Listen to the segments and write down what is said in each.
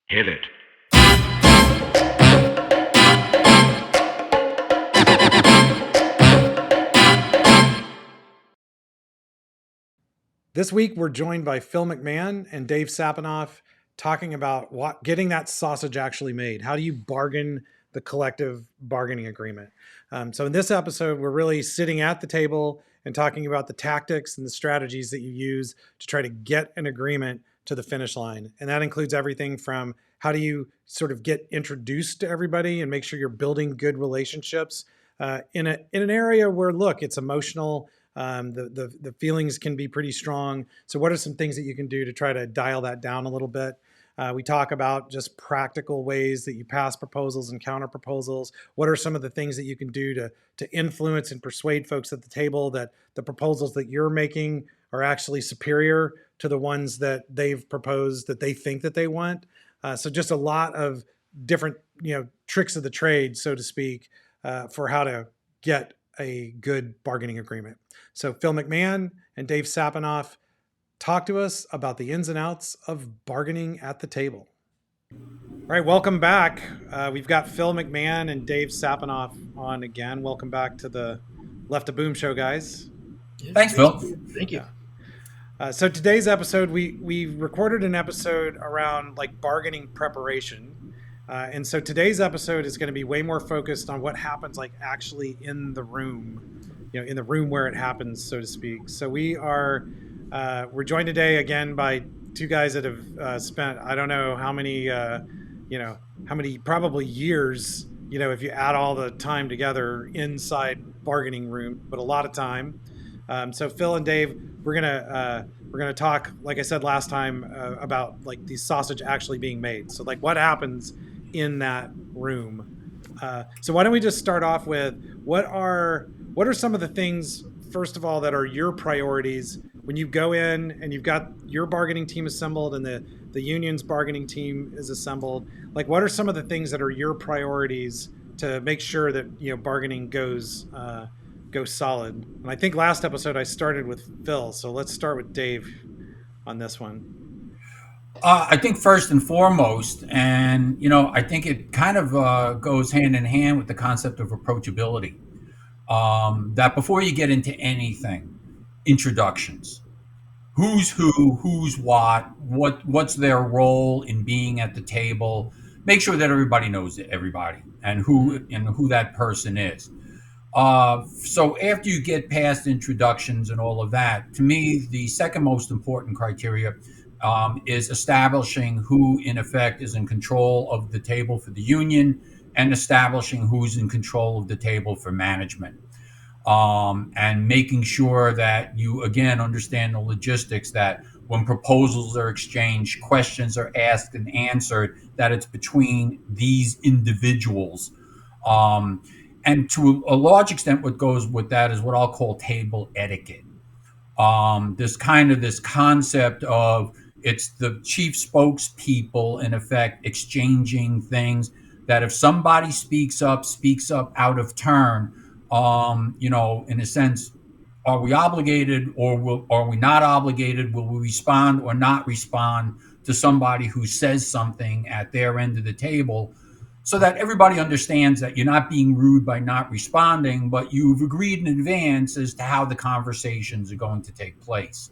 Hit it. This week, we're joined by Phil McMann and Dave Sapenoff talking about getting that sausage actually made. How do you bargain the collective bargaining agreement? So in this episode, we're really sitting at the table and talking about the tactics and the strategies that you use to try to get an agreement to the finish line. And that includes everything from how do you sort of get introduced to everybody and make sure you're building good relationships in an area where, look, it's emotional. The feelings can be pretty strong. So what are some things that you can do to try to dial that down a little bit? We talk about just practical ways that you pass proposals and counter proposals. What are some of the things that you can do to influence and persuade folks at the table that the proposals that you're making are actually superior to the ones that they've proposed that they think that they want? So just a lot of different, tricks of the trade, so to speak, for how to get a good bargaining agreement. So Phil McMann and Dave Sapenoff talk to us about the ins and outs of bargaining at the table. All right, welcome back. We've got Phil McMann and Dave Sapenoff on again. Welcome back to the Left a Boom Show, guys. Thanks, Phil. Thank you. So today's episode, we recorded an episode around like bargaining preparation. And so today's episode is going to be way more focused on what happens like actually in the room, in the room where it happens, so to speak. So we're joined today again by two guys that have spent, I don't know how many, probably years, if you add all the time together inside bargaining room, but a lot of time. So Phil and Dave, we're gonna talk, like I said last time, about like the sausage actually being made. So like what happens in that room. So why don't we just start off with what are some of the things, first of all, that are your priorities when you go in and you've got your bargaining team assembled and the union's bargaining team is assembled? Like what are some of the things that are your priorities to make sure that bargaining goes solid? And I think last episode I started with Phil, so let's start with Dave on this one. I think first and foremost, and I think it kind of goes hand in hand with the concept of approachability. That before you get into anything, introductions. Who's who, who's what's their role in being at the table. Make sure that everybody knows everybody and who that person is. So after you get past introductions and all of that, to me, the second most important criteria is establishing who, in effect, is in control of the table for the union and establishing who's in control of the table for management. And making sure that you, again, understand the logistics, that when proposals are exchanged, questions are asked and answered, that it's between these individuals. And to a large extent, what goes with that is what I'll call table etiquette. This concept of it's the chief spokespeople, in effect, exchanging things that if somebody speaks up out of turn, in a sense, are we obligated or are we not obligated? Will we respond or not respond to somebody who says something at their end of the table, so that everybody understands that you're not being rude by not responding, but you've agreed in advance as to how the conversations are going to take place.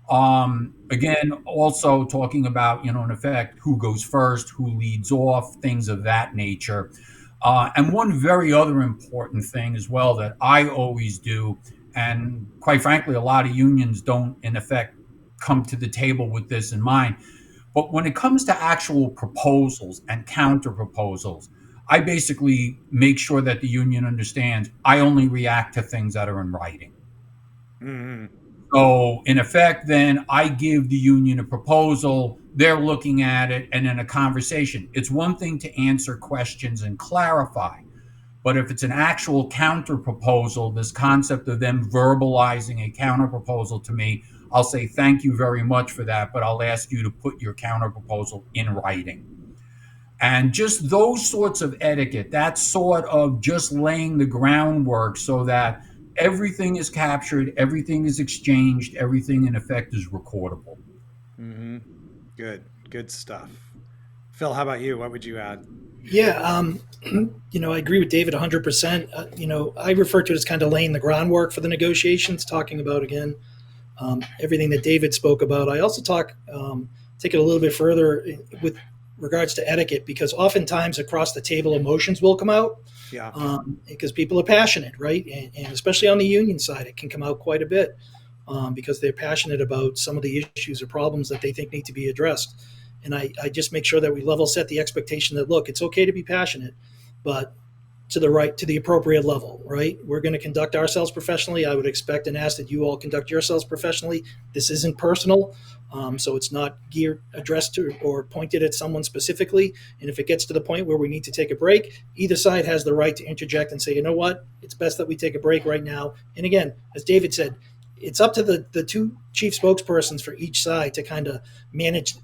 Again, also talking about, in effect, who goes first, who leads off, things of that nature. And one very other important thing as well that I always do, and quite frankly, a lot of unions don't, in effect, come to the table with this in mind. But when it comes to actual proposals and counter proposals, I basically make sure that the union understands I only react to things that are in writing. Mm-hmm. So in effect, then I give the union a proposal, they're looking at it, and in a conversation. It's one thing to answer questions and clarify, but if it's an actual counter proposal, this concept of them verbalizing a counter proposal to me, I'll say thank you very much for that, but I'll ask you to put your counter proposal in writing. And just those sorts of etiquette, that sort of just laying the groundwork so that everything is captured, everything is exchanged, everything in effect is recordable. Mm-hmm. Good stuff. Phil, how about you? What would you add? Yeah, I agree with David 100%. I refer to it as kind of laying the groundwork for the negotiations, talking about, again, everything that David spoke about. I also take it a little bit further with regards to etiquette, because oftentimes across the table, emotions will come out Yeah. because people are passionate, right? And especially on the union side, it can come out quite a bit because they're passionate about some of the issues or problems that they think need to be addressed. And I just make sure that we level set the expectation that, look, it's okay to be passionate, but to the appropriate level, right? We're going to conduct ourselves professionally. I would expect and ask that you all conduct yourselves professionally. This isn't personal, so it's not addressed to or pointed at someone specifically. And if it gets to the point where we need to take a break, either side has the right to interject and say, you know what, it's best that we take a break right now. And again, as David said, it's up to the two chief spokespersons for each side to kind of manage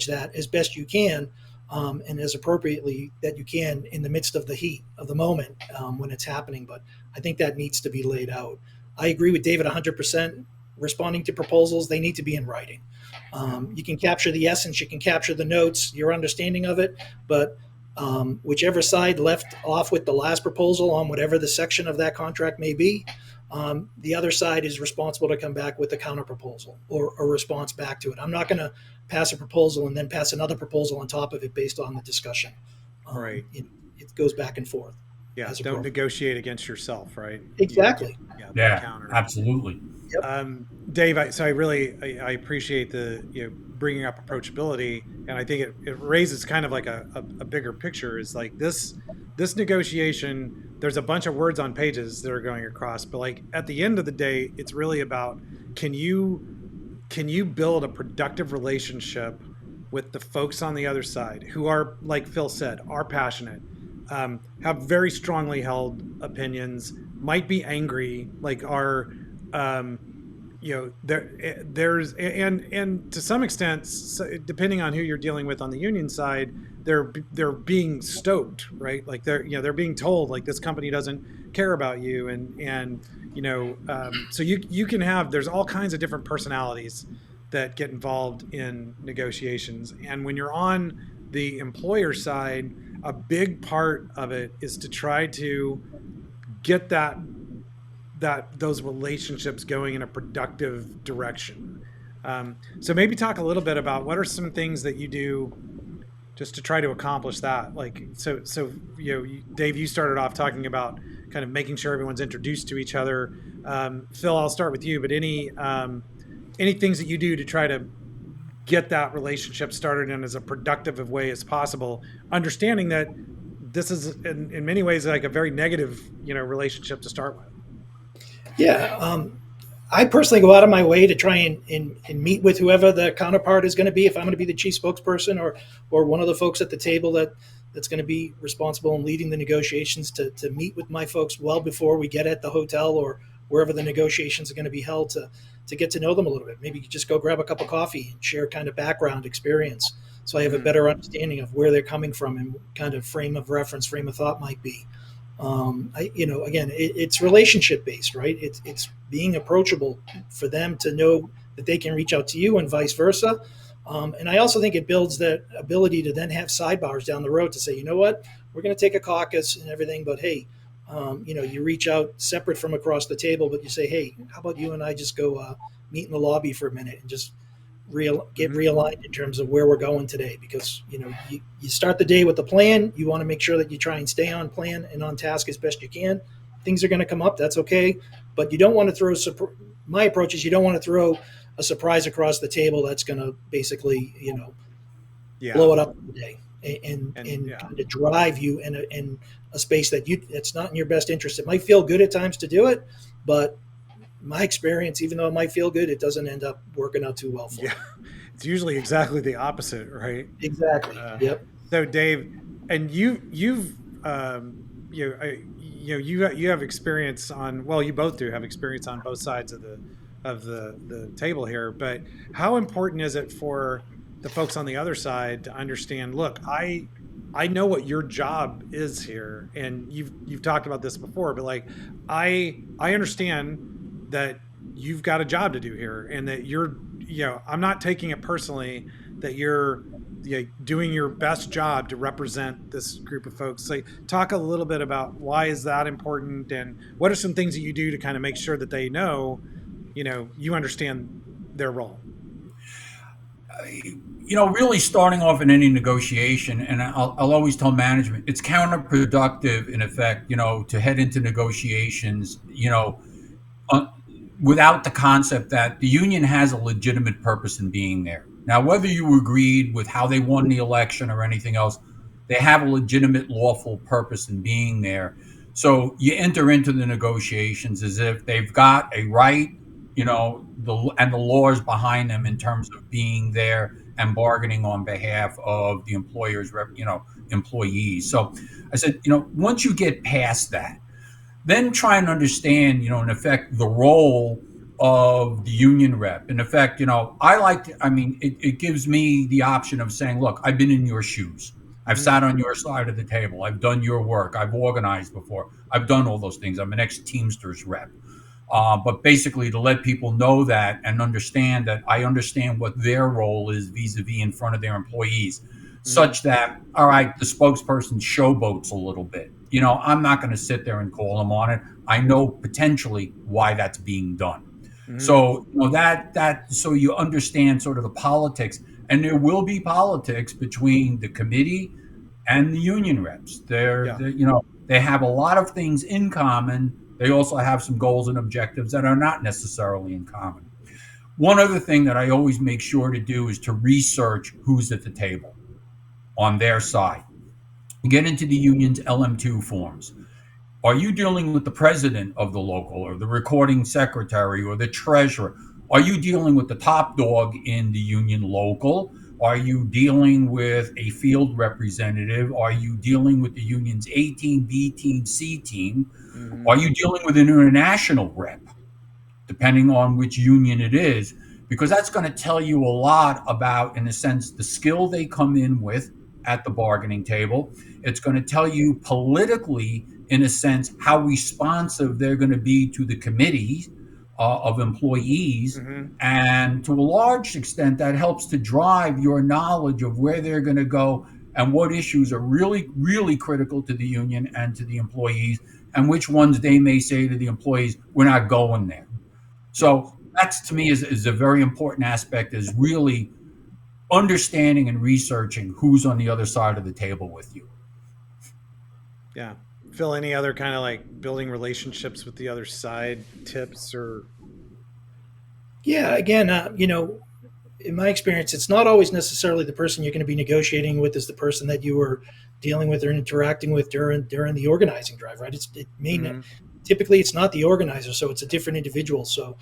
that as best you can, and as appropriately that you can in the midst of the heat of the moment when it's happening. But I think that needs to be laid out. I agree with David 100%. Responding to proposals, they need to be in writing. You can capture the essence, you can capture the notes, your understanding of it, but whichever side left off with the last proposal on whatever the section of that contract may be, the other side is responsible to come back with a counter proposal or a response back to it. I'm not going to pass a proposal and then pass another proposal on top of it based on the discussion. Right. It goes back and forth. Yeah. Don't negotiate against yourself, right? Exactly. Yeah, counter. absolutely. Yep. Dave, I appreciate the bringing up approachability, and I think it raises kind of like a bigger picture. Is like this negotiation. There's a bunch of words on pages that are going across, but like at the end of the day, it's really about can you build a productive relationship with the folks on the other side who are, like Phil said, are passionate, have very strongly held opinions, might be angry, like are there's and to some extent, depending on who you're dealing with on the union side, they're being stoked, right? Like they're being told like this company doesn't care about you, and so you can have, there's all kinds of different personalities that get involved in negotiations, and when you're on the employer side, a big part of it is to try to get those relationships going in a productive direction. So maybe talk a little bit about what are some things that you do just to try to accomplish that. Like, so Dave, you started off talking about kind of making sure everyone's introduced to each other. Phil, I'll start with you, but any things that you do to try to get that relationship started in as a productive of way as possible, understanding that this is in many ways like a very negative, relationship to start with. Yeah. I personally go out of my way to try and meet with whoever the counterpart is going to be. If I'm going to be the chief spokesperson or one of the folks at the table that's going to be responsible in leading the negotiations, to meet with my folks well before we get at the hotel or wherever the negotiations are going to be held, to get to know them a little bit. Maybe you just go grab a cup of coffee and share kind of background experience, so I have a better understanding of where they're coming from and kind of frame of reference, frame of thought might be. Again, it's relationship based, right? It's being approachable for them to know that they can reach out to you and vice versa. And I also think it builds that ability to then have sidebars down the road to say, you know what, we're going to take a caucus and everything, but hey, you reach out separate from across the table, but you say, hey, how about you and I just go meet in the lobby for a minute and just get realigned in terms of where we're going today, because you start the day with a plan. You want to make sure that you try and stay on plan and on task as best you can. Things are going to come up, that's okay, but you don't want to throw my approach is you don't want to throw a surprise across the table that's going to basically blow it up today and kind of drive you in a space that's not in your best interest. It might feel good at times to do it, but my experience, even though it might feel good, it doesn't end up working out too well for you. It's usually exactly the opposite, right? Exactly. Yep. So Dave, and you have experience on, well, you both do have experience on both sides of the table here, but how important is it for the folks on the other side to understand, look, I know what your job is here, and you've talked about this before, but like I understand that you've got a job to do here, and that I'm not taking it personally that you're doing your best job to represent this group of folks. So talk a little bit about why is that important, and what are some things that you do to kind of make sure that they know, you understand their role. Really starting off in any negotiation, and I'll always tell management, it's counterproductive in effect, to head into negotiations, uh, without the concept that the union has a legitimate purpose in being there. Now, whether you agreed with how they won the election or anything else, they have a legitimate lawful purpose in being there. So you enter into the negotiations as if they've got a right, and the laws behind them in terms of being there and bargaining on behalf of the employer's, employees. So I said, once you get past that, then try and understand, in effect, the role of the union rep. In effect, it gives me the option of saying, look, I've been in your shoes. I've sat on your side of the table. I've done your work. I've organized before. I've done all those things. I'm an ex-Teamsters rep. But basically to let people know that and understand that I understand what their role is vis-a-vis in front of their employees, such that, all right, the spokesperson showboats a little bit. I'm not going to sit there and call them on it. I know potentially why that's being done. So, so you understand sort of the politics, and there will be politics between the committee and the union reps. They have a lot of things in common. They also have some goals and objectives that are not necessarily in common. One other thing that I always make sure to do is to research who's at the table on their side. Get into the union's LM2 forms. Are you dealing with the president of the local or the recording secretary or the treasurer? Are you dealing with the top dog in the union local? Are you dealing with a field representative? Are you dealing with the union's A team, B team, C team? Are you dealing with an international rep, depending on which union it is? Because that's going to tell you a lot about, in a sense, the skill they come in with at the bargaining table. It's going to tell you politically, in a sense, how responsive they're going to be to the committees of employees. And to a large extent, that helps to drive your knowledge of where they're going to go and what issues are really, really critical to the union and to the employees, and which ones they may say to the employees, we're not going there. So that's, to me, is a very important aspect, is really understanding and researching who's on the other side of the table with you. Yeah. Phil, any other kind of like building relationships with the other side tips or? Yeah, again, in my experience, it's not always necessarily the person you're going to be negotiating with is the person that you were dealing with or interacting with during the organizing drive, right? Typically it's not the organizer, so it's a different individual. So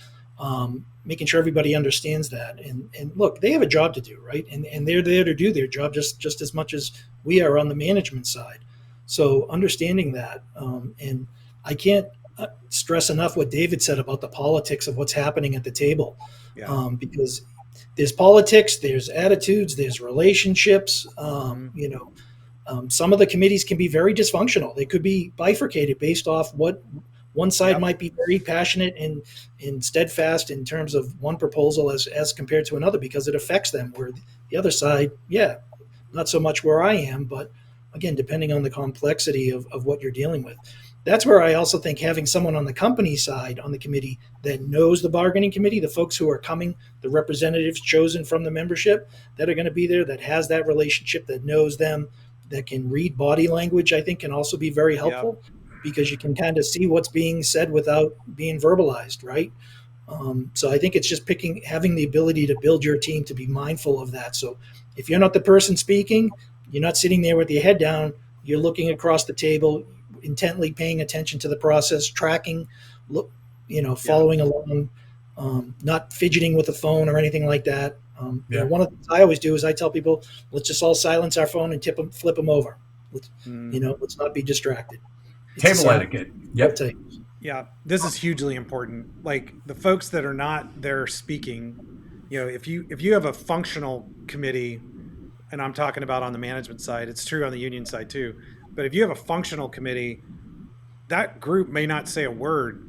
making sure everybody understands that, and look, they have a job to do, right? And they're there to do their job just as much as we are on the management side. So understanding that, and I can't stress enough what David said about the politics of what's happening at the table, because there's politics, there's attitudes, there's relationships. Some of the committees can be very dysfunctional. They could be bifurcated based off what one side might be very passionate and steadfast in terms of one proposal as compared to another, because it affects them, where the other side, not so much where I am, but again, depending on the complexity of what you're dealing with. That's where I also think having someone on the company side on the committee that knows the bargaining committee, the folks who are coming, the representatives chosen from the membership that are going to be there, that has that relationship, that knows them, that can read body language, I think can also be very helpful, because you can kind of see what's being said without being verbalized, right? So I think it's just having the ability to build your team to be mindful of that. So if you're not the person speaking, you're not sitting there with your head down, you're looking across the table, intently paying attention to the process, tracking, following along, not fidgeting with the phone or anything like that. One of the things I always do is I tell people, let's just all silence our phone and flip them over. Let's not be distracted. Table etiquette. Yep. Yeah, this is hugely important. Like the folks that are not there speaking, if you have a functional committee, and I'm talking about on the management side, it's true on the union side too, but if you have a functional committee, that group may not say a word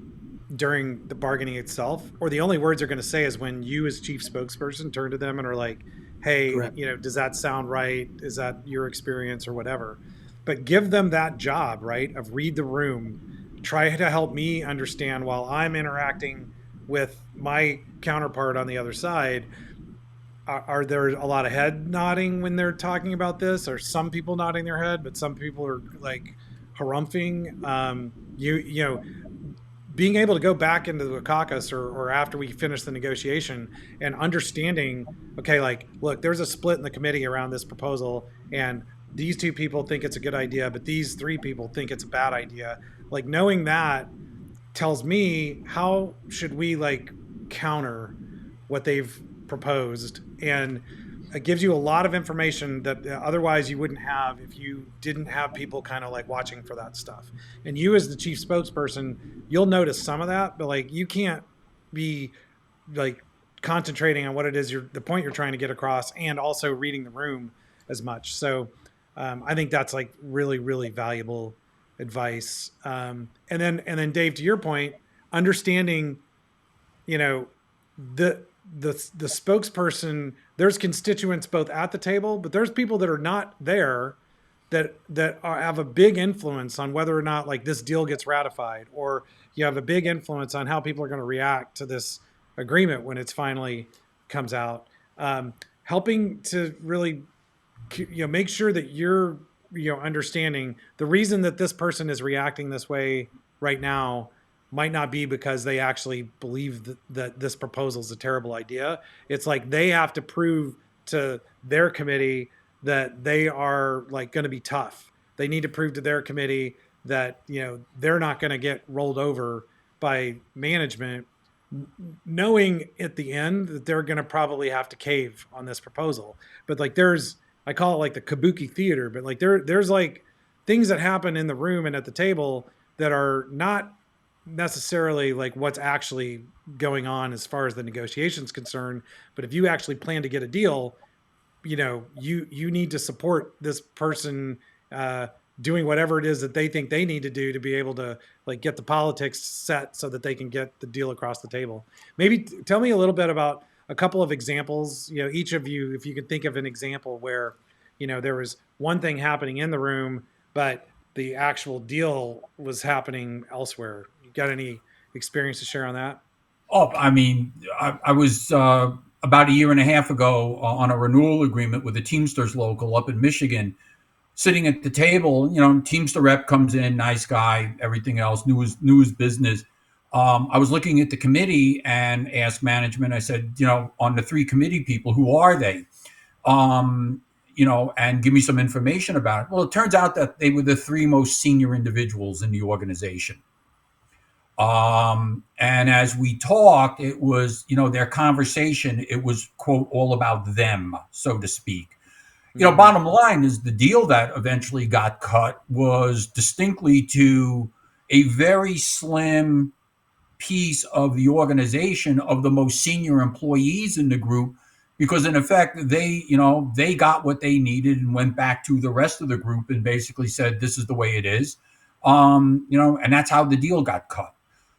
during the bargaining itself, or the only words they're going to say is when you as chief spokesperson turn to them and are like, hey, Correct. does that sound right? Is that your experience or whatever? But give them that job, right? Of read the room, try to help me understand while I'm interacting with my counterpart on the other side. Are there a lot of head nodding when they're talking about this? Or some people nodding their head, but some people are like harumphing? Being able to go back into the caucus or after we finish the negotiation and understanding, okay, like, look, there's a split in the committee around this proposal, and these two people think it's a good idea, but these three people think it's a bad idea. Like, knowing that tells me how should we like counter what they've proposed, and it gives you a lot of information that otherwise you wouldn't have if you didn't have people kind of like watching for that stuff. And you as the chief spokesperson, you'll notice some of that, but like you can't be like concentrating on what it is the point you're trying to get across and also reading the room as much. So I think that's like really, really valuable advice. And then Dave, to your point, understanding, you know, the the spokesperson, there's constituents both at the table, but there's people that are not there have a big influence on whether or not like this deal gets ratified, or you have a big influence on how people are going to react to this agreement when it's finally comes out. Helping to really make sure that you're understanding the reason that this person is reacting this way right now might not be because they actually believe that this proposal is a terrible idea. It's like they have to prove to their committee that they are like going to be tough. They need to prove to their committee that they're not going to get rolled over by management, knowing at the end that they're going to probably have to cave on this proposal. But like I call it like the kabuki theater, but like there's like things that happen in the room and at the table that are not necessarily like what's actually going on as far as the negotiations concerned. But if you actually plan to get a deal, you need to support this person doing whatever it is that they think they need to do to be able to like get the politics set so that they can get the deal across the table. Maybe tell me a little bit about a couple of examples, each of you, if you could think of an example where, there was one thing happening in the room, but the actual deal was happening elsewhere. You got any experience to share on that? Oh, I mean, I was about a year and a half ago on a renewal agreement with a Teamsters local up in Michigan, sitting at the table. Teamster rep comes in, nice guy, everything else, knew his business. I was looking at the committee and asked management, I said, on the three committee people, who are they? And give me some information about it. Well, it turns out that they were the three most senior individuals in the organization. And as we talked, it was, their conversation, it was, quote, all about them, so to speak. Bottom line is the deal that eventually got cut was distinctly to a very slim piece of the organization of the most senior employees in the group, because in effect, they got what they needed and went back to the rest of the group and basically said, this is the way it is. And that's how the deal got cut.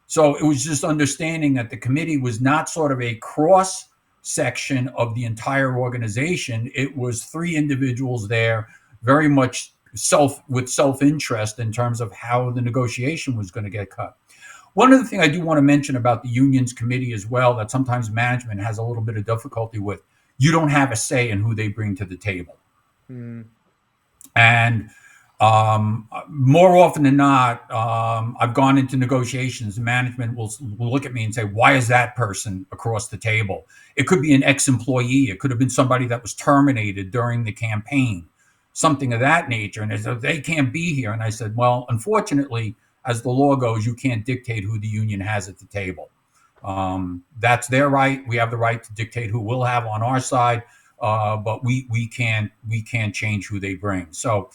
So it was just understanding that the committee was not sort of a cross section of the entire organization. It was three individuals there, very much with self-interest in terms of how the negotiation was going to get cut. One other thing I do want to mention about the unions committee as well, that sometimes management has a little bit of difficulty with, you don't have a say in who they bring to the table. And more often than not, I've gone into negotiations. Management will look at me and say, why is that person across the table? It could be an ex-employee. It could have been somebody that was terminated during the campaign, something of that nature. And they said, they can't be here. And I said, well, unfortunately, as the law goes, you can't dictate who the union has at the table. That's their right. We have the right to dictate who we'll have on our side, but we can't change who they bring. So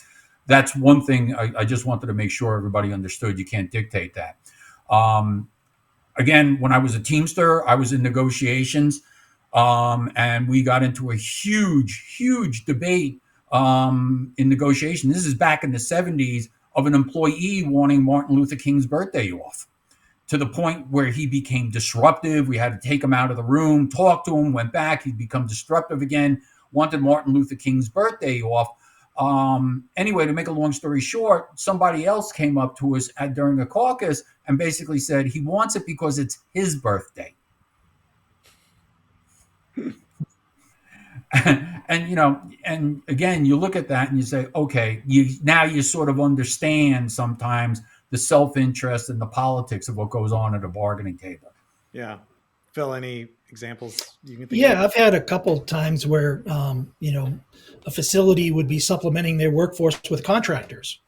that's one thing I just wanted to make sure everybody understood. You can't dictate that. Again, when I was a Teamster, I was in negotiations, and we got into a huge debate in negotiation. This is back in the 70s, of an employee wanting Martin Luther King's birthday off, to the point where he became disruptive. We had to take him out of the room, talk to him, went back. He'd become disruptive again. wanted Martin Luther King's birthday off. Anyway, to make a long story short, somebody else came up to us during a caucus and basically said he wants it because it's his birthday. And and again, you look at that and you say, okay, you sort of understand sometimes the self-interest and the politics of what goes on at a bargaining table. Yeah. Phil, any examples you can think Yeah, of? I've had a couple times where, a facility would be supplementing their workforce with contractors.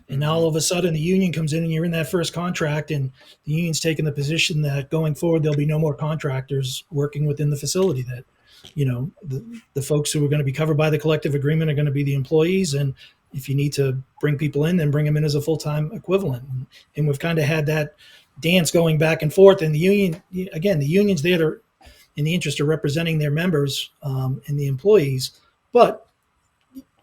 And now all of a sudden the union comes in and you're in that first contract, and the union's taking the position that going forward, there'll be no more contractors working within the facility, that, the folks who are going to be covered by the collective agreement are going to be the employees. And if you need to bring people in, then bring them in as a full-time equivalent. And we've kind of had that dance going back and forth. And the union, again, the union's there to, in the interest of representing their members, and the employees. But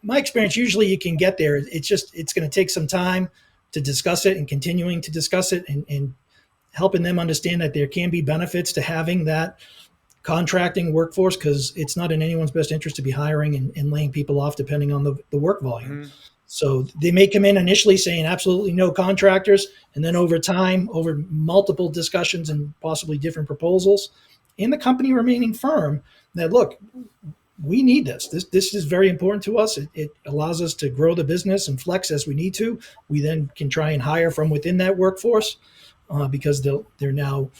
my experience, usually you can get there. It's going to take some time to discuss it and continuing to discuss it, and helping them understand that there can be benefits to having that contracting workforce, because it's not in anyone's best interest to be hiring and laying people off depending on the work volume. Mm-hmm. So they may come in initially saying absolutely no contractors, and then over time, over multiple discussions and possibly different proposals, and the company remaining firm that, look, we need this. This is very important to us. It allows us to grow the business and flex as we need to. We then can try and hire from within that workforce, because they're now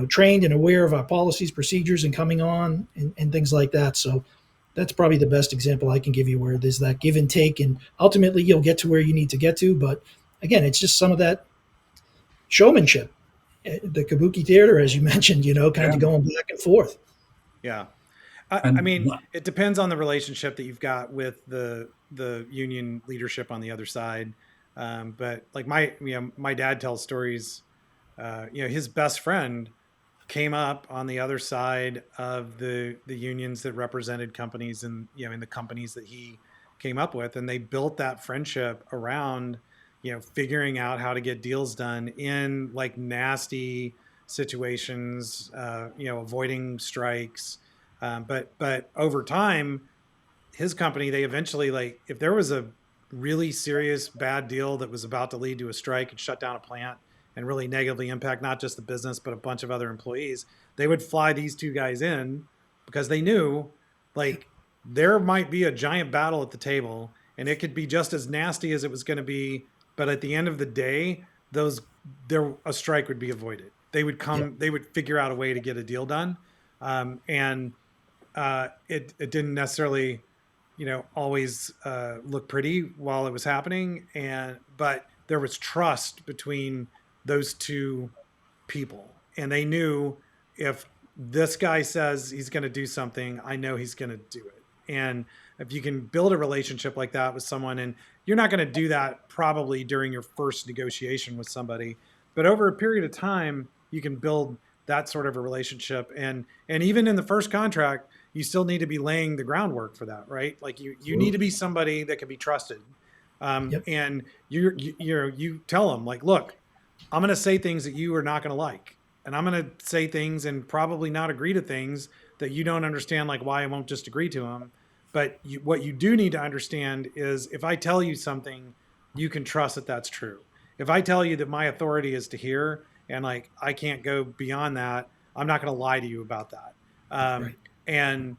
trained and aware of our policies, procedures, and coming on and things like that. So that's probably the best example I can give you, where there's that give and take, and ultimately you'll get to where you need to get to. But again, it's just some of that showmanship, the kabuki theater, as you mentioned, kind of going back and forth. Yeah. I mean, it depends on the relationship that you've got with the union leadership on the other side. But like my dad tells stories. His best friend came up on the other side of the unions that represented companies, and in the companies that he came up with, and they built that friendship around figuring out how to get deals done in like nasty situations, avoiding strikes. But over time, his company, they eventually, like, if there was a really serious bad deal that was about to lead to a strike and shut down a plant and really negatively impact not just the business, but a bunch of other employees, they would fly these two guys in, because they knew, like, there might be a giant battle at the table and it could be just as nasty as it was going to be. But at the end of the day, a strike would be avoided. They would come, they would figure out a way to get a deal done. And it didn't necessarily, always look pretty while it was happening. But there was trust between those two people, and they knew, if this guy says he's going to do something, I know he's going to do it. And if you can build a relationship like that with someone, and you're not going to do that probably during your first negotiation with somebody, but over a period of time, you can build that sort of a relationship. And even in the first contract, you still need to be laying the groundwork for that, right? Like you need to be somebody that can be trusted. And you tell them, like, look, I'm going to say things that you are not going to like, and I'm going to say things and probably not agree to things that you don't understand, like why I won't just agree to them. But what you do need to understand is, if I tell you something, you can trust that that's true. If I tell you that my authority is to here, and like I can't go beyond that, I'm not going to lie to you about that. Right. And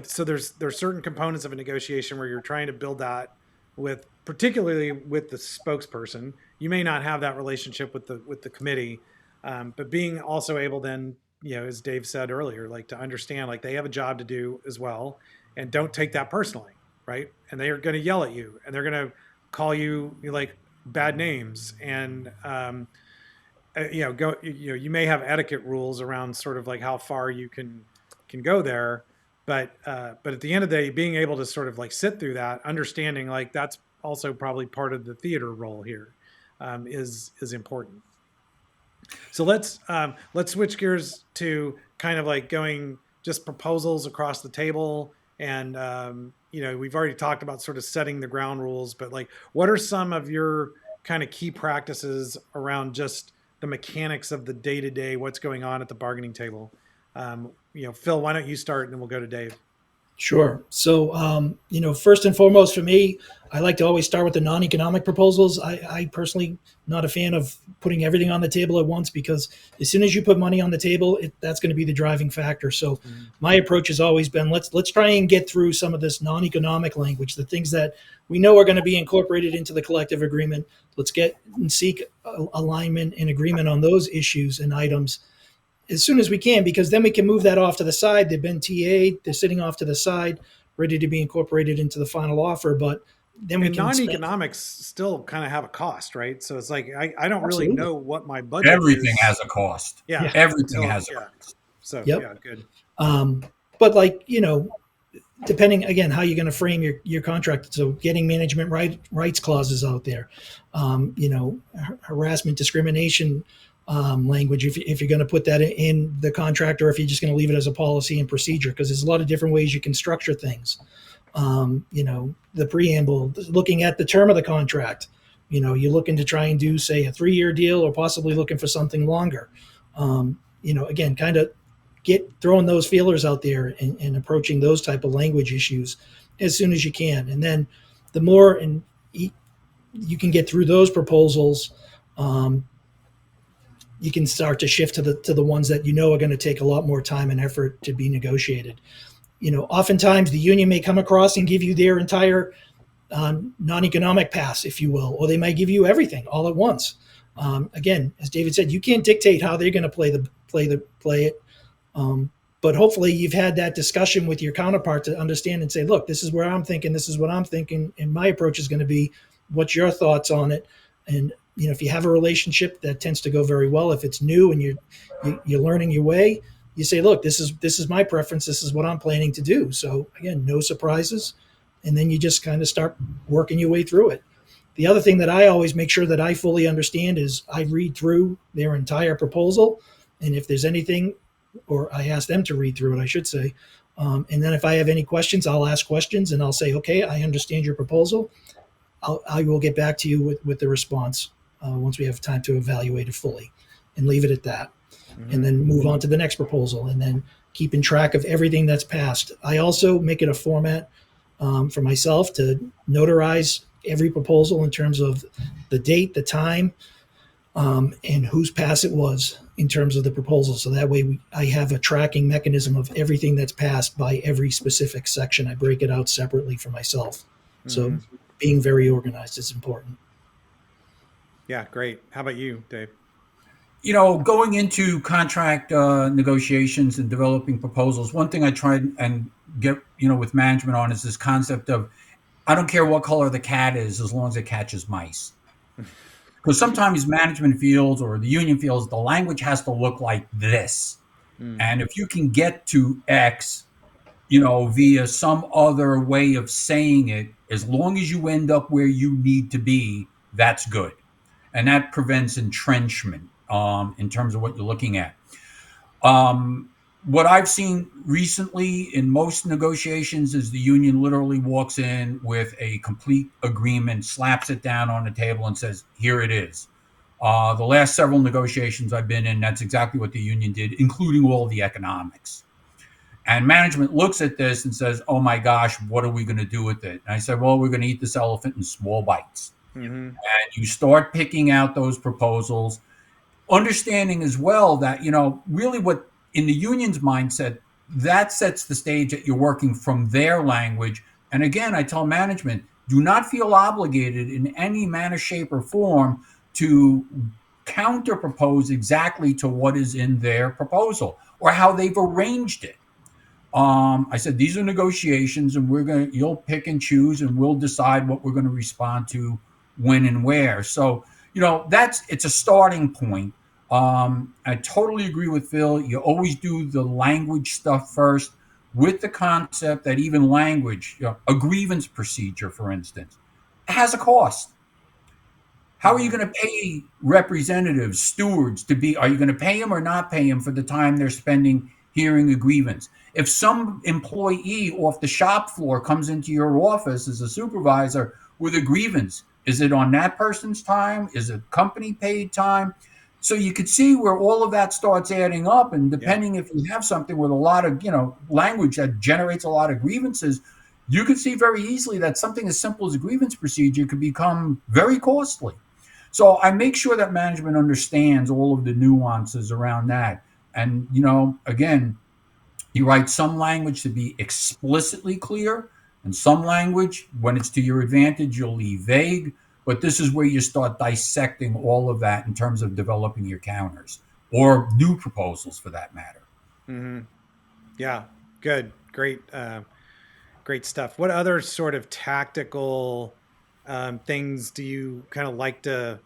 so there's certain components of a negotiation where you're trying to build that with, particularly with the spokesperson. You may not have that relationship with the committee, but being also able then, as Dave said earlier, like to understand, like they have a job to do as well, and don't take that personally, right? And they are going to yell at you, and they're going to call you like bad names, and you may have etiquette rules around sort of like how far you can go there, but at the end of the day, being able to sort of like sit through that, understanding like that's also probably part of the theater role here, is important. So let's switch gears to kind of like going just proposals across the table. And we've already talked about sort of setting the ground rules, but like, what are some of your kind of key practices around just the mechanics of the day-to-day, what's going on at the bargaining table? Phil, why don't you start, and then we'll go to Dave. Sure. So, first and foremost for me, I like to always start with the non-economic proposals. I personally not a fan of putting everything on the table at once, because as soon as you put money on the table, that's going to be the driving factor. So, my approach has always been let's try and get through some of this non-economic language, the things that we know are going to be incorporated into the collective agreement. Let's get and seek alignment and agreement on those issues and items as soon as we can, because then we can move that off to the side. They've been TA'd, they're sitting off to the side, ready to be incorporated into the final offer. But then we And can non-economics still kind of have a cost, right? So it's like I don't really Absolutely. know what my budget Everything is. has a cost. Yeah. Everything So, has a yeah. cost. So Yep. yeah, good. But depending again how you're going to frame your contract. So getting management rights clauses out there, harassment, discrimination language, if you're going to put that in the contract, or if you're just going to leave it as a policy and procedure, because there's a lot of different ways you can structure things. The preamble, looking at the term of the contract. You're looking to try and do, say, a 3-year deal, or possibly looking for something longer. Again, kind of throwing those feelers out there and approaching those type of language issues as soon as you can. And then the more you can get through those proposals, you can start to shift to the ones that are going to take a lot more time and effort to be negotiated. Oftentimes the union may come across and give you their entire non-economic pass, if you will, or they might give you everything all at once. Again, as David said, you can't dictate how they're going to play it. But hopefully you've had that discussion with your counterpart to understand and say, look, this is where I'm thinking, this is what I'm thinking, and my approach is going to be, what's your thoughts on it? And if you have a relationship, that tends to go very well. If it's new and you're learning your way, you say, look, this is my preference, this is what I'm planning to do. So again, no surprises, and then you just kind of start working your way through it. The other thing that I always make sure that I fully understand is I read through their entire proposal, and if there's anything, or I ask them to read through it, I should say. And then if I have any questions, I'll ask questions, and I'll say, okay, I understand your proposal. I will get back to you with the response once we have time to evaluate it fully, and leave it at that. And then move on to the next proposal, and then keeping track of everything that's passed. I also make it a format for myself to notarize every proposal in terms of the date, the time, and whose pass it was in terms of the proposal. So that way I have a tracking mechanism of everything that's passed by every specific section. I break it out separately for myself. So being very organized is important. Yeah, great. How about you, Dave? Going into contract negotiations and developing proposals, one thing I try and get, with management on is this concept of, I don't care what color the cat is as long as it catches mice. Because sometimes management feels, or the union feels, the language has to look like this. And if you can get to X, via some other way of saying it, as long as you end up where you need to be, that's good. And that prevents entrenchment in terms of what you're looking at. What I've seen recently in most negotiations is the union literally walks in with a complete agreement, slaps it down on the table, and says, here it is. The last several negotiations I've been in, that's exactly what the union did, including all the economics. And management looks at this and says, oh my gosh, what are we going to do with it? And I said, well, we're going to eat this elephant in small bites. And you start picking out those proposals, understanding as well that, really what in the union's mindset, that sets the stage that you're working from their language. And again, I tell management, do not feel obligated in any manner, shape, or form to counter propose exactly to what is in their proposal or how they've arranged it. I said, these are negotiations, and you'll pick and choose, and we'll decide what we're going to respond to when and where. So, it's a starting point. I totally agree with Phil. You always do the language stuff first, with the concept that even language, a grievance procedure, for instance, has a cost. How are you going to pay representatives, stewards are you going to pay them or not pay them for the time they're spending hearing a grievance? If some employee off the shop floor comes into your office as a supervisor with a grievance, is it on that person's time? Is it company paid time? So you could see where all of that starts adding up. And depending if you have something with a lot of, language that generates a lot of grievances, you could see very easily that something as simple as a grievance procedure could become very costly. So I make sure that management understands all of the nuances around that. And, again, you write some language to be explicitly clear, and some language, when it's to your advantage, you'll leave vague. But this is where you start dissecting all of that in terms of developing your counters or new proposals for that matter. Mm-hmm. Yeah, good. Great. Great stuff. What other sort of tactical things do you kind of like to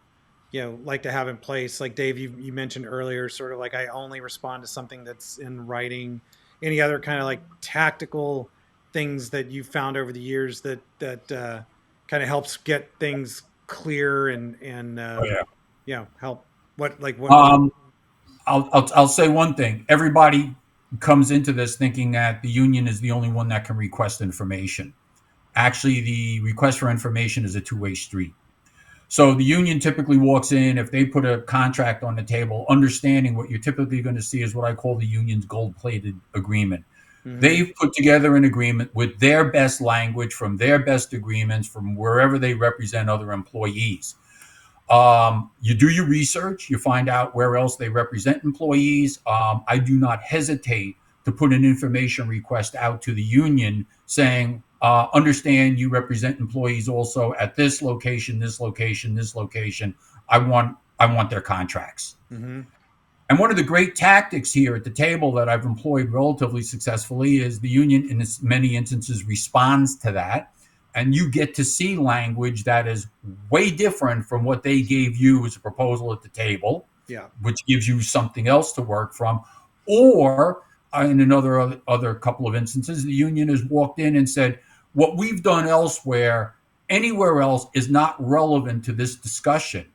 have in place? Like Dave, you mentioned earlier, sort of like I only respond to something that's in writing. Any other kind of like tactical things that you've found over the years that kind of helps get things clear and help what I'll say one thing. Everybody comes into this thinking that the union is the only one that can request information. Actually, the request for information is a two-way street. So the union typically walks in, if they put a contract on the table, understanding what you're typically going to see is what I call the union's gold-plated agreement. Mm-hmm. They've put together an agreement with their best language from their best agreements from wherever they represent other employees. You do your research, you find out where else they represent employees. I do not hesitate to put an information request out to the union saying, understand you represent employees also at this location, this location, this location. I want their contracts. Mm-hmm. And one of the great tactics here at the table that I've employed relatively successfully is the union in many instances responds to that. And you get to see language that is way different from what they gave you as a proposal at the table, which gives you something else to work from. Or in another couple of instances, the union has walked in and said, what we've done elsewhere, anywhere else, is not relevant to this discussion.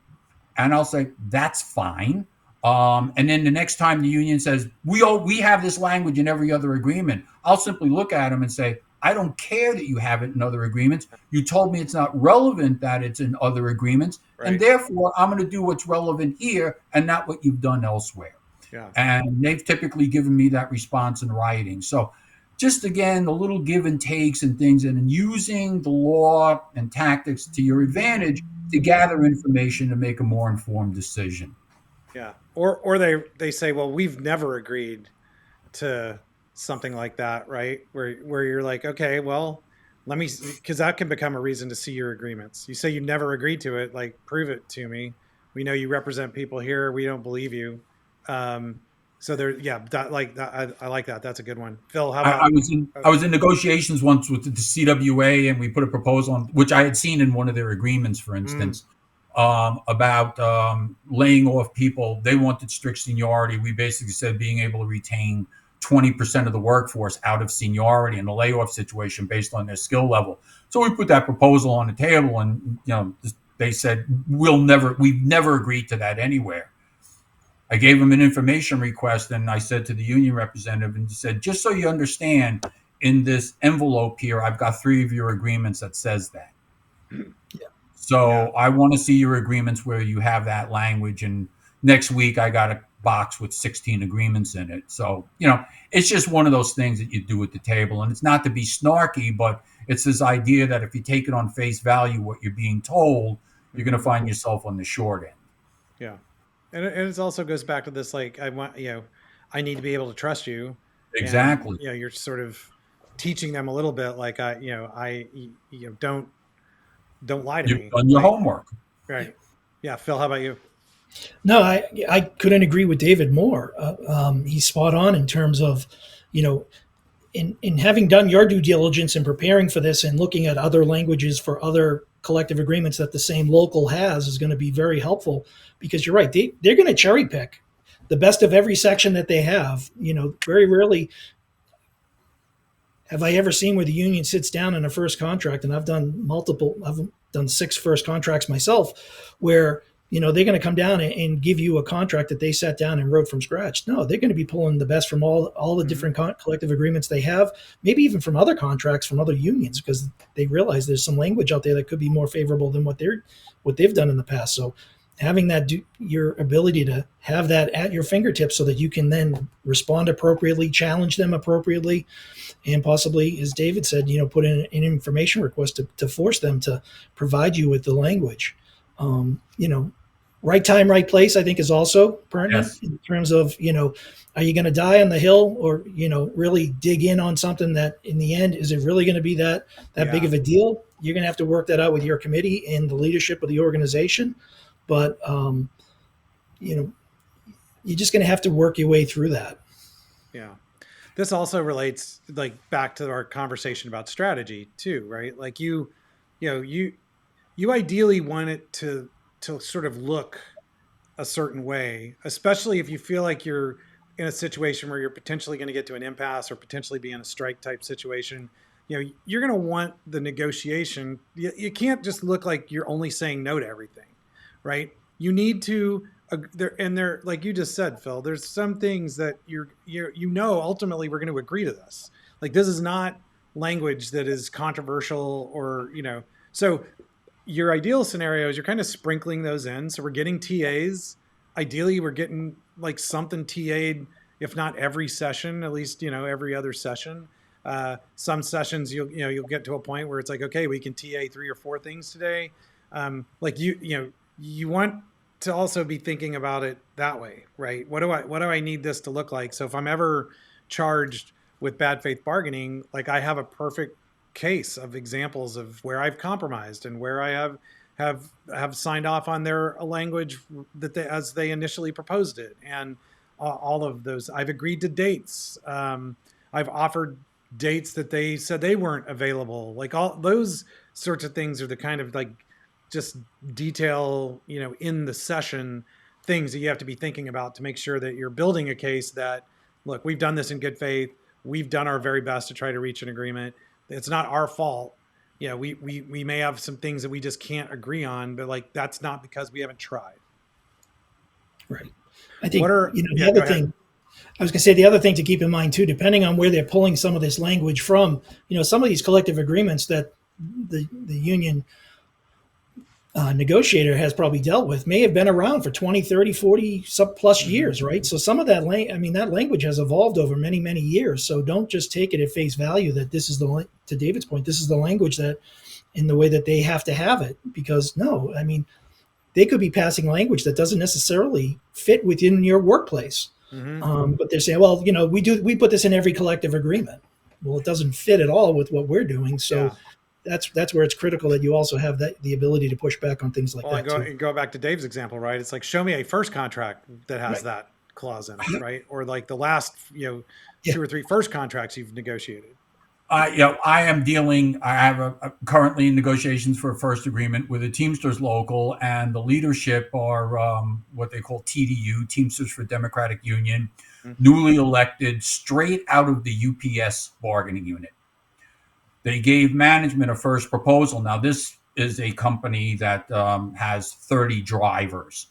And I'll say, that's fine. And then the next time the union says, we have this language in every other agreement, I'll simply look at them and say, I don't care that you have it in other agreements. You told me it's not relevant that it's in other agreements. Right. And therefore, I'm going to do what's relevant here and not what you've done elsewhere. Yeah. And they've typically given me that response in writing. So just, again, the little give and takes and things, and using the law and tactics to your advantage to gather information to make a more informed decision. Yeah. Or they say, well, we've never agreed to something like that, right? Where you're like, okay, well, let me, because that can become a reason to see your agreements. You say you never agreed to it, like, prove it to me. We know you represent people here. We don't believe you. So there, I like that. That's a good one. Phil, how about? I was in negotiations once with the CWA, and we put a proposal on, which I had seen in one of their agreements, for instance, about laying off people. They wanted strict seniority. We basically said being able to retain 20% of the workforce out of seniority in the layoff situation based on their skill level. So we put that proposal on the table, and they said we've never agreed to that anywhere. I gave them an information request, and I said to the union representative, and he said, just so you understand, in this envelope here, I've got 3 of your agreements that says that. Yeah. So I want to see your agreements where you have that language. And next week I got a box with 16 agreements in it. So, it's just one of those things that you do at the table. And it's not to be snarky, but it's this idea that if you take it on face value, what you're being told, you're going to find yourself on the short end. Yeah. And it also goes back to this, like, I need to be able to trust you. Exactly. And, you're sort of teaching them a little bit, like, don't lie to me. You've done your homework. Right. Yeah. Phil, how about you? No, I couldn't agree with David more. He's spot on in terms of, in having done your due diligence and preparing for this and looking at other languages for other collective agreements that the same local has is going to be very helpful, because you're right. They're going to cherry pick the best of every section that they have. Very rarely have I ever seen where the union sits down in a first contract, and I've done 6 first contracts myself, where they're going to come down and give you a contract that they sat down and wrote from scratch. No, they're going to be pulling the best from all the different collective agreements they have, maybe even from other contracts from other unions, because they realize there's some language out there that could be more favorable than what they've done in the past. So having your ability to have that at your fingertips so that you can then respond appropriately, challenge them appropriately, and possibly, as David said, put in an information request to force them to provide you with the language. Right time, right place, I think, is also pertinent Yes. in terms of, are you going to die on the hill, or, really dig in on something that in the end, is it really going to be that big Yeah. of a deal? You're going to have to work that out with your committee and the leadership of the organization. But, you're just going to have to work your way through that. Yeah. This also relates like back to our conversation about strategy too, right? Like you ideally want it to sort of look a certain way, especially if you feel like you're in a situation where you're potentially going to get to an impasse or potentially be in a strike type situation. You're going to want the negotiation. You can't just look like you're only saying no to everything, right? You need to there, like you just said, Phil, there's some things that ultimately we're going to agree to this. Like this is not language that is controversial or so your ideal scenario is you're kind of sprinkling those in. So we're getting TAs. Ideally, we're getting like something TA'd, if not every session, at least, every other session. Some sessions you'll get to a point where it's like, okay, we can TA 3 or 4 things today. Like you want to also be thinking about it that way, right? What do I need this to look like? So if I'm ever charged with bad faith bargaining, like I have a perfect case of examples of where I've compromised and where I have signed off on their language that as they initially proposed it, and all of those. I've agreed to dates. I've offered dates that they said they weren't available. Like all those sorts of things are the kind of like just detail, in the session things that you have to be thinking about to make sure that you're building a case that, look, we've done this in good faith. We've done our very best to try to reach an agreement. It's not our fault. We may have some things that we just can't agree on, but like that's not because we haven't tried. Right. I think the other thing. I was going to say the other thing to keep in mind too, depending on where they're pulling some of this language from, some of these collective agreements that the union negotiator has probably dealt with may have been around for 20, 30, 40 plus years, right? So some of that that language has evolved over many, many years. So don't just take it at face value that this is to David's point, this is the language that in the way that they have to have it, because no, they could be passing language that doesn't necessarily fit within your workplace. But they're saying, well, we put this in every collective agreement. Well, it doesn't fit at all with what we're doing. So that's where it's critical that you also have the ability to push back on things like that. Go back to Dave's example, right? It's like, show me a first contract that has that clause in it, right? Or like the last, 2 or 3 first contracts you've negotiated. I have currently in negotiations for a first agreement with a Teamsters local, and the leadership are what they call TDU, Teamsters for Democratic Union, newly elected, straight out of the UPS bargaining unit. They gave management a first proposal. Now, this is a company that has 30 drivers.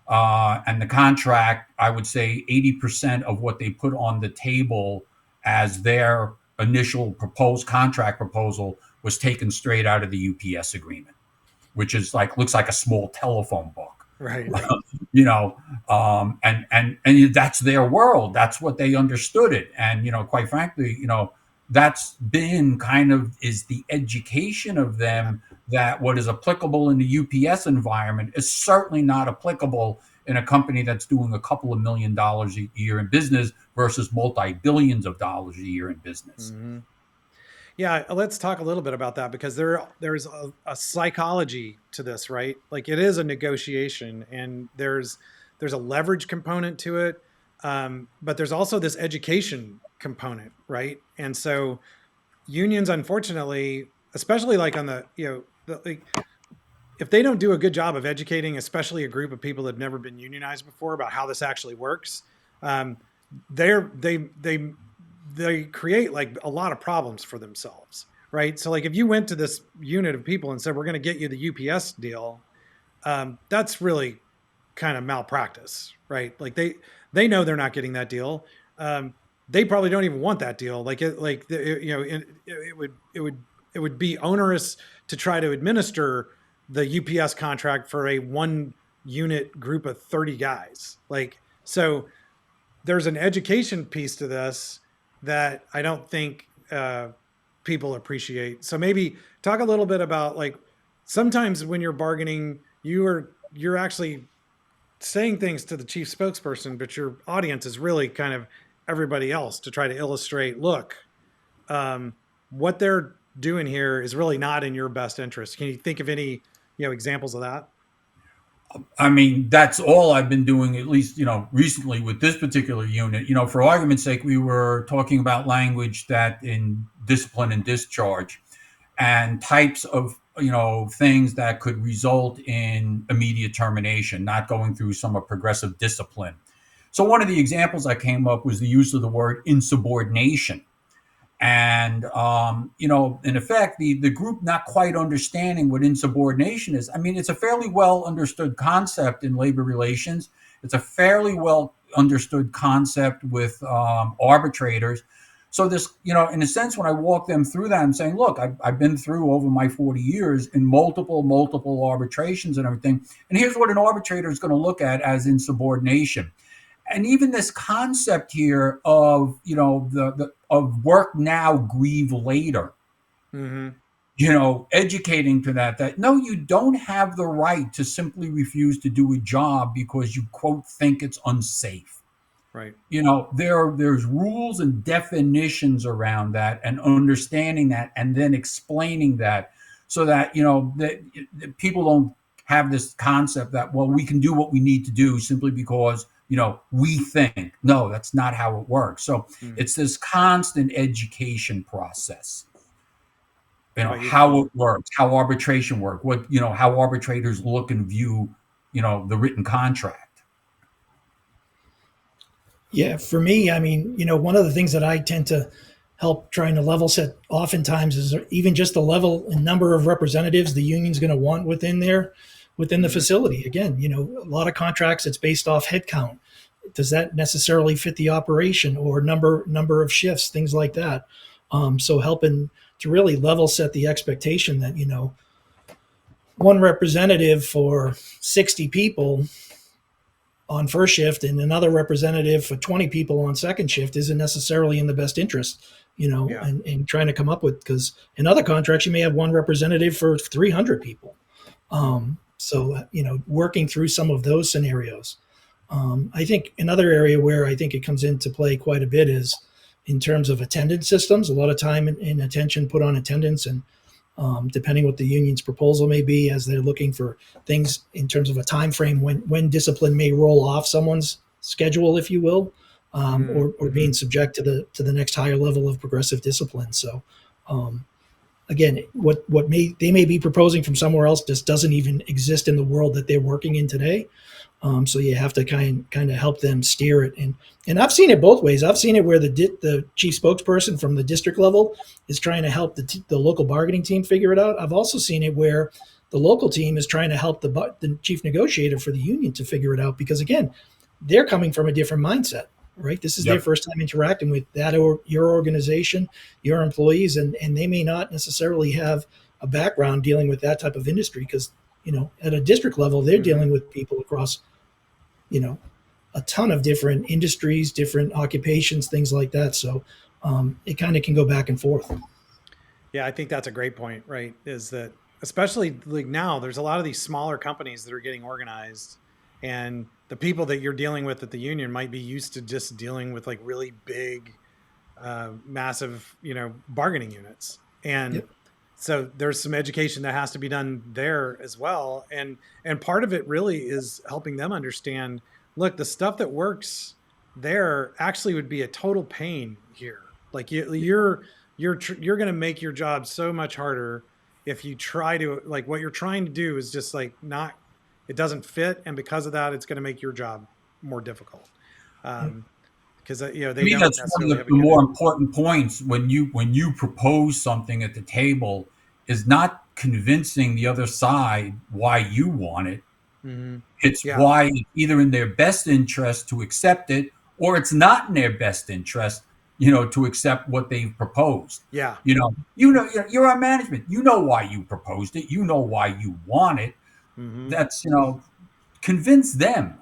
And the contract, I would say 80% of what they put on the table as their initial contract proposal was taken straight out of the UPS agreement, which is looks like a small telephone book. Right. And that's their world. That's what they understood it. And, quite frankly, that's been is the education of them that what is applicable in the UPS environment is certainly not applicable in a company that's doing a couple of $1 million a year in business versus multi-billions of dollars a year in business. Mm-hmm. Yeah, let's talk a little bit about that, because there's a psychology to this, right? Like it is a negotiation, and there's a leverage component to it, but there's also this education component, right? And so unions, unfortunately, especially like on the if they don't do a good job of educating, especially a group of people that have never been unionized before, about how this actually works, they create like a lot of problems for themselves, right? So like if you went to this unit of people and said, we're going to get you the UPS deal, that's really kind of malpractice, right? Like they know they're not getting that deal. They probably don't even want that deal. It would be onerous to try to administer the UPS contract for a one unit group of 30 guys. Like, so there's an education piece to this that I don't think people appreciate. So maybe talk a little bit about, like, sometimes when you're bargaining, you're actually saying things to the chief spokesperson, but your audience is really kind of everybody else, to try to illustrate, look, what they're doing here is really not in your best interest. Can you think of any, examples of that? I mean, that's all I've been doing, at least, recently with this particular unit. For argument's sake, we were talking about language that in discipline and discharge and types of, things that could result in immediate termination, not going through some progressive discipline. So one of the examples I came up was the use of the word insubordination. And, in effect, the group not quite understanding what insubordination is. I mean, it's a fairly well understood concept in labor relations. It's a fairly well understood concept with arbitrators. So this, in a sense, when I walk them through that, I'm saying, look, I've been through over my 40 years in multiple arbitrations and everything. And here's what an arbitrator is going to look at as insubordination. And even this concept here of, of work now, grieve later, educating to that no, you don't have the right to simply refuse to do a job because you, quote, think it's unsafe. Right. There's rules and definitions around that, and understanding that, and then explaining that, so that, that people don't have this concept that, well, we can do what we need to do simply because, we think. No, that's not how it works. So it's this constant education process. How it works, how arbitration works, how arbitrators look and view, the written contract. Yeah, for me, I mean, one of the things that I tend to help trying to level set oftentimes is even just the level and number of representatives the union's going to want within the facility. Again, a lot of contracts, it's based off headcount. Does that necessarily fit the operation, or number of shifts, things like that? So helping to really level set the expectation that, one representative for 60 people on first shift and another representative for 20 people on second shift isn't necessarily in the best interest, and trying to come up with, because in other contracts, you may have one representative for 300 people. So, working through some of those scenarios. I think another area where I think it comes into play quite a bit is in terms of attendance systems. A lot of time and attention put on attendance, and depending what the union's proposal may be, as they're looking for things in terms of a time frame when discipline may roll off someone's schedule, if you will, or being subject to the next higher level of progressive discipline. So again, what they may be proposing from somewhere else just doesn't even exist in the world that they're working in today. So you have to kind of help them steer it, and I've seen it both ways. I've seen it where the chief spokesperson from the district level is trying to help the local bargaining team figure it out. I've also seen it where the local team is trying to help the chief negotiator for the union to figure it out, because again, they're coming from a different mindset, right? This is their first time interacting with that, or your organization, your employees, and they may not necessarily have a background dealing with that type of industry, because at a district level, they're dealing with people across a ton of different industries, different occupations, things like that. So it kind of can go back and forth. Yeah, I think that's a great point, right? Is that especially like now, there's a lot of these smaller companies that are getting organized, and the people that you're dealing with at the union might be used to just dealing with like really big, massive, bargaining units. And so there's some education that has to be done there as well. And part of it really is helping them understand, look, the stuff that works there actually would be a total pain here. Like you're going to make your job so much harder if you try to, like, what you're trying to do is just like not, it doesn't fit. And because of that, it's going to make your job more difficult. Because they don't that's one of the more important points when you propose something at the table, is not convincing the other side why you want it. It's why it's either in their best interest to accept it, or it's not in their best interest, to accept what they've proposed. Yeah. You're on management. You know why you proposed it. You know why you want it. That's, convince them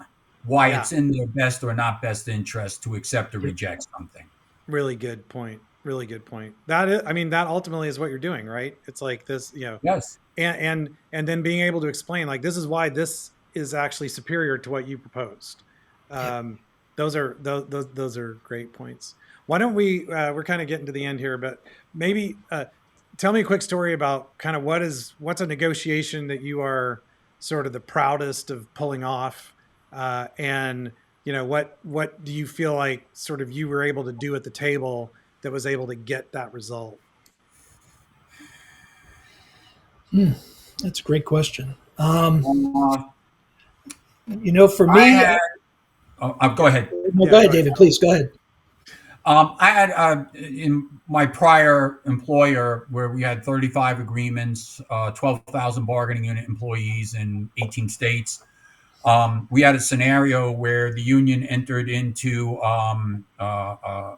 why Yeah. it's in their best or not best interest to accept or reject something. Really good point. Really good point. That is, I mean, that ultimately is what you're doing, right? It's like this, Yes. and then being able to explain, like, this is why this is actually superior to what you proposed. Yep. Those are great points. Why don't we? We're kind of getting to the end here, but maybe tell me a quick story about kind of what's a negotiation that you are sort of the proudest of pulling off, and what do you feel like sort of you were able to do at the table that was able to get that result? That's a great question. Uh, For I me, had, go ahead. no, Yeah, go go ahead, ahead. David. Please go ahead. I had in my prior employer where we had 35 agreements, 12,000 bargaining unit employees in 18 states. We had a scenario where the union entered into a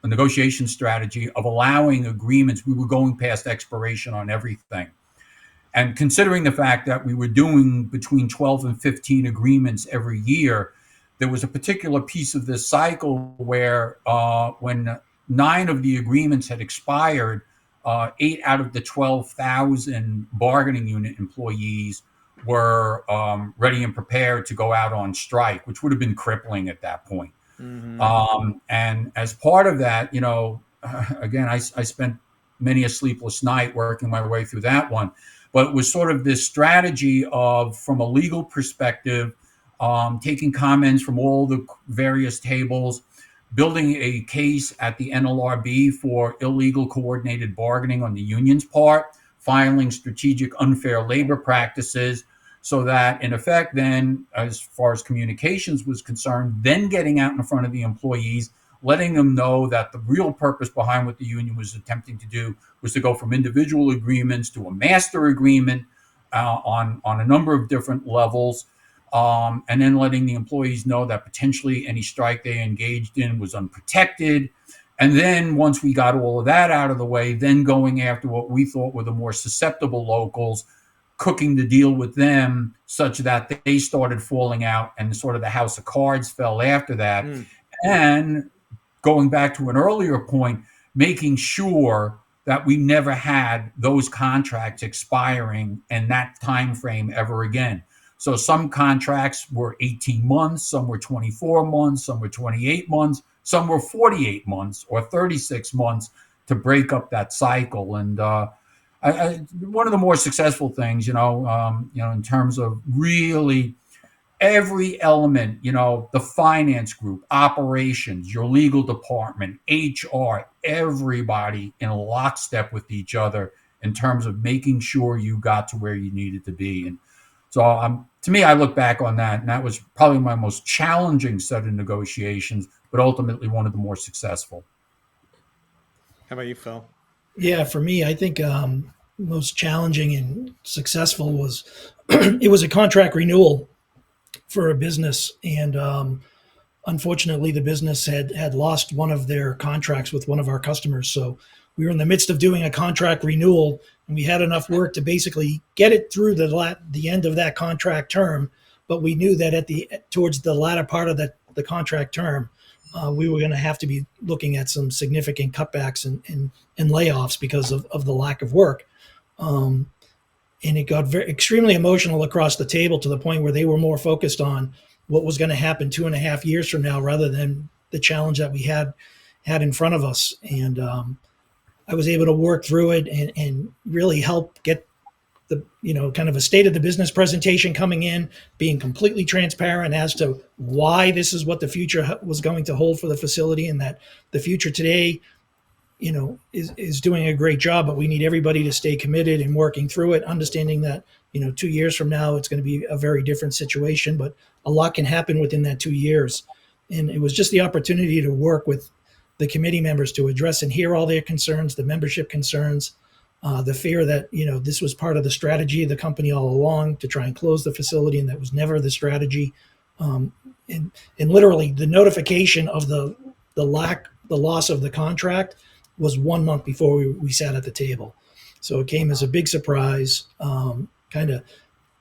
negotiation strategy of allowing agreements. We were going past expiration on everything. And considering the fact that we were doing between 12 and 15 agreements every year, there was a particular piece of this cycle where when 9 of the agreements had expired, 8 out of the 12,000 bargaining unit employees were ready and prepared to go out on strike, which would have been crippling at that point. And as part of that, again, I spent many a sleepless night working my way through that one. But it was sort of this strategy of, from a legal perspective, taking comments from all the various tables, building a case at the NLRB for illegal coordinated bargaining on the union's part, filing strategic unfair labor practices, so that in effect then, as far as communications was concerned, then getting out in front of the employees, letting them know that the real purpose behind what the union was attempting to do was to go from individual agreements to a master agreement on a number of different levels, and then letting the employees know that potentially any strike they engaged in was unprotected. And then once we got all of that out of the way, then going after what we thought were the more susceptible locals, cooking the deal with them such that they started falling out and sort of the house of cards fell after that. And going back to an earlier point, making sure that we never had those contracts expiring in that time frame ever again. So some contracts were 18 months, some were 24 months, some were 28 months, some were 48 months or 36 months to break up that cycle. And one of the more successful things, in terms of really every element, the finance group, operations, your legal department, HR, everybody in lockstep with each other in terms of making sure you got to where you needed to be. And so to me, I look back on that, and that was probably my most challenging set of negotiations, but ultimately one of the more successful. How about you, Phil? Yeah, for me, I think most challenging and successful was it was a contract renewal for a business, and unfortunately, the business had lost one of their contracts with one of our customers. So we were in the midst of doing a contract renewal, and we had enough work to basically get it through the end of that contract term. But we knew that towards the latter part of the contract term, we were going to have to be looking at some significant cutbacks and layoffs because of the lack of work. And it got extremely emotional across the table to the point where they were more focused on what was going to happen 2.5 years from now rather than the challenge that we had in front of us. And I was able to work through it and really help get the, kind of a state of the business presentation coming in, being completely transparent as to why this is what the future was going to hold for the facility, and that the future today, is doing a great job, but we need everybody to stay committed and working through it, understanding that, 2 years from now, it's going to be a very different situation, but a lot can happen within that 2 years. And it was just the opportunity to work with the committee members to address and hear all their concerns, the membership concerns, the fear that, this was part of the strategy of the company all along to try and close the facility, and that was never the strategy. And literally the notification of the loss of the contract was 1 month before we sat at the table. So it came as a big surprise, kind of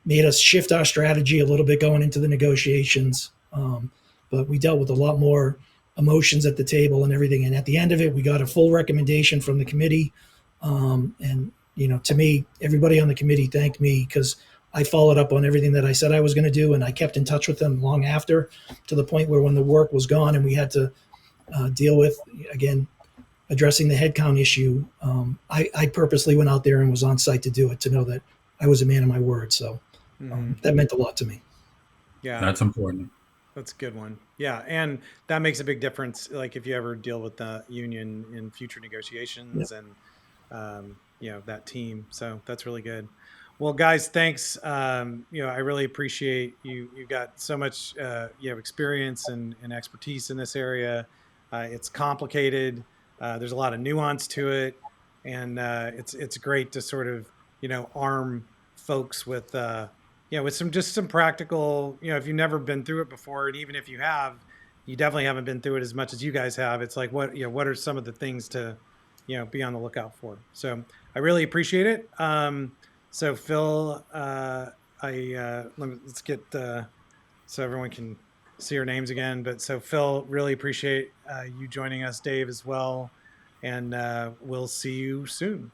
made us shift our strategy a little bit going into the negotiations. But we dealt with a lot more emotions at the table and everything. And at the end of it, we got a full recommendation from the committee. And, you know, to me, everybody on the committee thanked me because I followed up on everything that I said I was going to do. And I kept in touch with them long after, to the point where when the work was gone and we had to deal with, again, addressing the headcount issue, I purposely went out there and was on site to do it, to know that I was a man of my word. So that meant a lot to me. Yeah, That's important. that's a good one. Yeah, and that makes a big difference. Like if you ever deal with the union in future negotiations, and you know, that team. So that's really good. Well, guys, thanks. You know, I really appreciate you. You've got so much, you have experience and expertise in this area. It's complicated. There's a lot of nuance to it, and it's great to sort of, you know, arm folks with you know, with some practical, you know, if you've never been through it before, and even if you have, you definitely haven't been through it as much as you guys have. It's like, what, you know, what are some of the things to, you know, be on the lookout for? So I really appreciate it. So Phil, let's get so everyone can see your names again. But so Phil, really appreciate you joining us, Dave as well, and we'll see you soon.